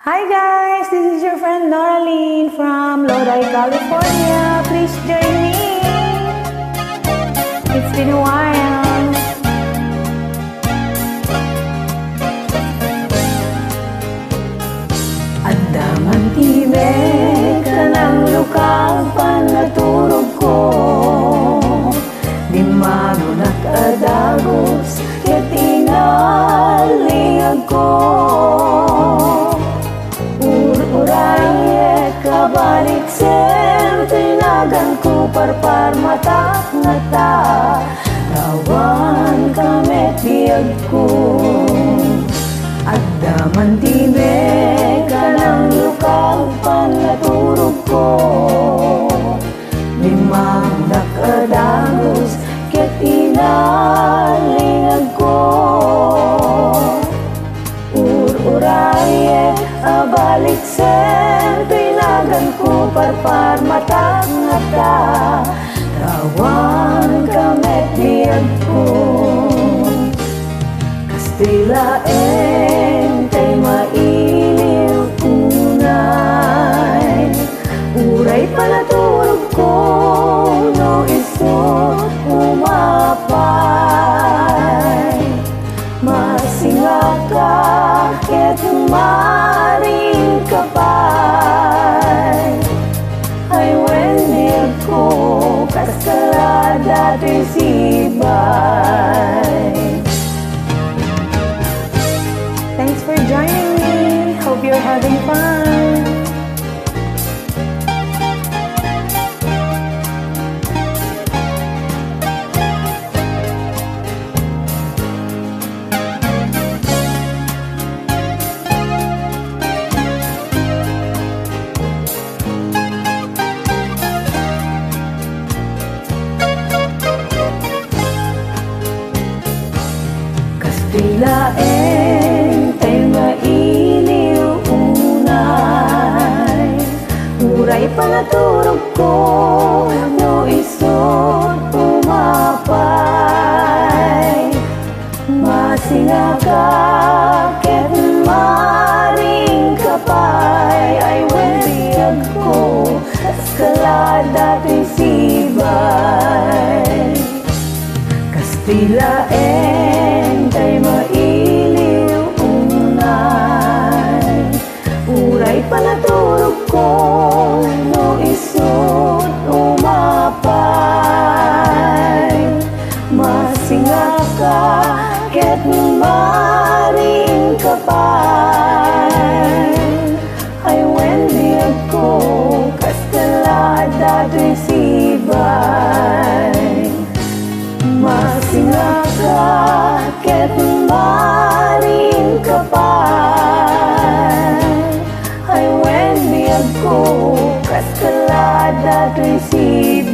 Hi guys, this is your friend Noraline from Lodi, California. Please join me. It's been a while. Andaman tibe ka ng lukang panaturog ko. Di magunak adagos katingalingag ko. Uraye kabalik sem tinagan ko parpar mata ngata rawan kamet biyag ko agdaman tibe kanang lukang panaturog ko limang nakadangos katinalingag ko uraye abalik sem tinagan ko parpar mata ngata rawan kamet biyag ko Kastila entay mailiw unay uray panaturog ko no isot umapay masinga ka ket maring kapay ay wendig ko kaskalada tisibay. Thanks for joining me. Hope you're having fun. Kastila entay mailiw unay uray panaturog ko no isot umapay masinga ka ket maring kapay ay wendig ko eskalada tisibay Kastila entay mailiw unay uray panaturog ko no isot umapay masinga ka ket maring kapay ay wendig ko kaskalada tisibay masinga ka ket maring kapay ay wendig ko kaskalada tisibay.